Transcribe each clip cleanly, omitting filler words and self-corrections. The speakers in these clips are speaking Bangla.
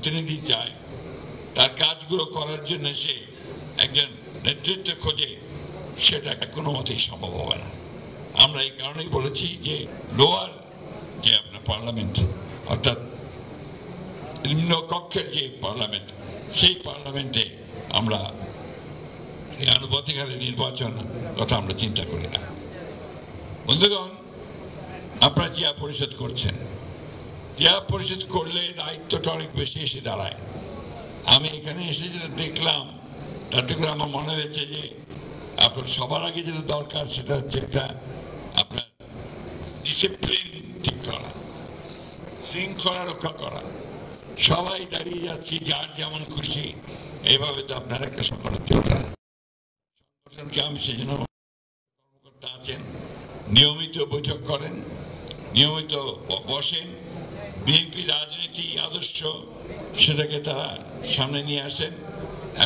প্রতিনিধি চায়, তার কাজগুলো করার জন্য সে একজন নেতৃত্ব খোঁজে, সেটা কোনো মতেই সম্ভব হবে না। আমরা এই কারণেই বলেছি যে লোয়ার যে আপনার পার্লামেন্ট, অর্থাৎ নিম্ন কক্ষের যে পার্লামেন্ট, সেই পার্লামেন্টে আমরা আনুপাতিক নির্বাচন কথা আমরা চিন্তা করি না। বন্ধুগণ, আপনারা জিয়া পরিষদ করছেন, জিয়া পরিষদ করলে দায়িত্বটা অনেক বেশি এসে দাঁড়ায়। আমি এখানে এসে যেটা দেখলাম, তাতে করে আমার মনে হয়েছে যে আপনার সবার আগে যেটা দরকার সেটা হচ্ছে একটা আপনার ডিসিপ্লিন ঠিক করা, শৃঙ্খলা রক্ষা করা। সবাই দাঁড়িয়ে যাচ্ছি যার যেমন খুশি, এইভাবে তো আপনার একটা সংগঠন চলবে না। সংগঠনকে আমি সেই জন্য কর্মকর্তা আছেন, নিয়মিত বৈঠক করেন, নিয়মিত বসেন, বিএনপি রাজনীতি আদর্শ সেটাকে তারা সামনে নিয়ে আসেন।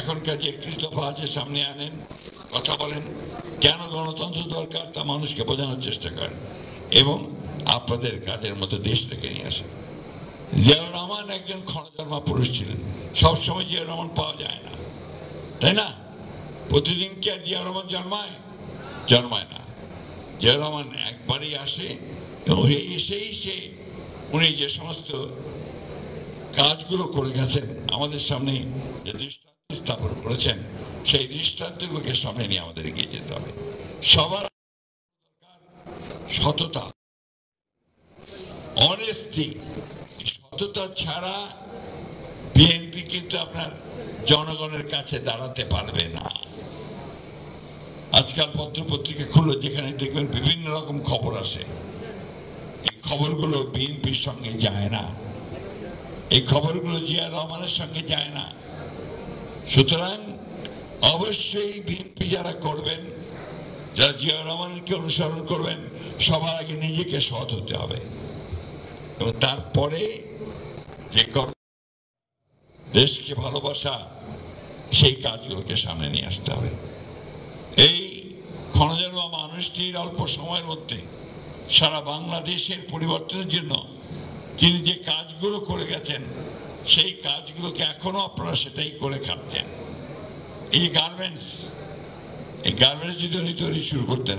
এখনকার যে একটি দফা আছে সামনে আনেন, কথা বলেন, কেন গণতন্ত্র দরকার তা মানুষকে বোঝানোর চেষ্টা করেন, এবং আপনাদের কাজের মতো দেশটাকে নিয়ে আসেন। জিয়াউর রহমান একজন ক্ষণজন্মা পুরুষ ছিলেন, সবসময় জিয়াউর রহমান পাওয়া যায় না, তাই না? প্রতিদিন কি আর জিয়াউর রহমান জন্মায় না। জিয়াউর রহমান একবারই আসে, এবং এসেই উনি যে সমস্ত কাজগুলো করে গেছেন, আমাদের সামনে যে দৃষ্টান্ত স্থাপন করেছেন, সেই দৃষ্টান্তগুলোকে সামনে নিয়ে আমাদের এগিয়ে যেতে হবে। সবার সততা, অনেস্টি, সততা ছাড়া বিএনপি কিন্তু আপনার জনগণের কাছে দাঁড়াতে পারবে না। আজকাল পত্র পত্রিকা খুললে যেখানে দেখবেন বিভিন্ন রকম খবর আসে, এই খবরগুলো বিএনপির সঙ্গে যায় না, এই খবরগুলো জিয়া রহমানের সঙ্গে যায় না। সুতরাং অবশ্যই বিএনপি যারা করবেন, যারা জিয়া রহমানকে অনুসরণ করবেন, সবার আগে নিজেকে সৎ হতে হবে, এবং তারপরে যে দেশকে ভালোবাসা, সেই কাজগুলোকে সামনে নিয়ে আসতে হবে। এই ক্ষণজন্মা মানুষটির অল্প সময়ের মধ্যে সারা বাংলাদেশের পরিবর্তনের জন্য যিনি যে কাজগুলো করে গেছেন, সেই কাজগুলোকে এখনো আপনারা সেটাই করে খাচ্ছেন। এই গার্মেন্টস যদি উনি তৈরি শুরু করতেন,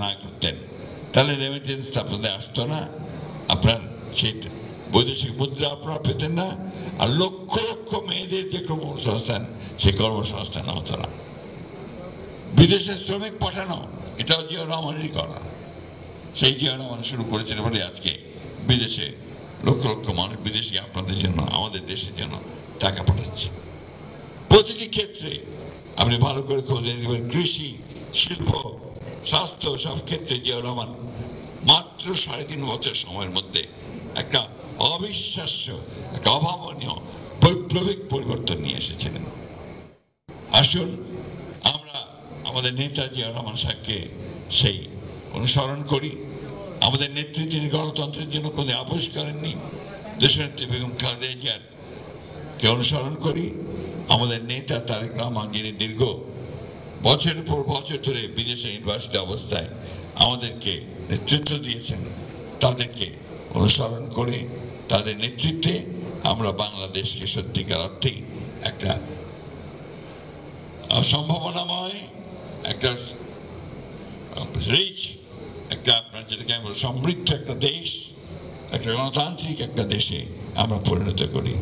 তাহলে রেমিটেন্স আপনাদের আসতো না, আপনার সেই বৈদেশিক মুদ্রা আপনারা পেতেন না, আর লক্ষ লক্ষ মেয়েদের যে কর্মসংস্থান, সেই কর্মসংস্থান হতো না। বিদেশে শ্রমিক পাঠানো, এটাও জিয়াউর রহমানেরই করা। সেই জিয়াউর রহমান শুরু করেছেন বলে আজকে বিদেশে লক্ষ লক্ষ মানুষ বিদেশে আপনাদের জন্য, আমাদের দেশের জন্য টাকা পাঠাচ্ছে। প্রতিটি ক্ষেত্রে আপনি ভালো করে খোঁজ নেবেন, কৃষি, শিল্প, স্বাস্থ্য, সব ক্ষেত্রে জিয়াউর রহমান মাত্র 3.5 বছর সময়ের মধ্যে একটা অবিশ্বাস্য, একটা অভাবনীয় বৈপ্লবিক পরিবর্তন নিয়ে এসেছিলেন। আসুন আমরা আমাদের নেতা জিয়াউর রহমান সাহেবকে সেই অনুসরণ করি। আমাদের নেত্রী যিনি গণতন্ত্রের জন্য কোনো আপোষ করেননি, দেশনেত্রী বেগম খালেদা জিয়াকে অনুসরণ করি। আমাদের নেতা তারেক রহমান যিনি দীর্ঘ বছরের পর বছর ধরে বিদেশে নির্বাসিত অবস্থায় আমাদেরকে নেতৃত্ব দিয়েছেন, তাদেরকে অনুসরণ করে তাদের নেতৃত্বে আমরা বাংলাদেশকে সত্যিকার অর্থেই একটা সম্ভাবনাময়, একটা রিচ, একটা আপনার যেটাকে আমরা সমৃদ্ধ একটা দেশ, একটা গণতান্ত্রিক একটা দেশে আমরা পরিণত করি।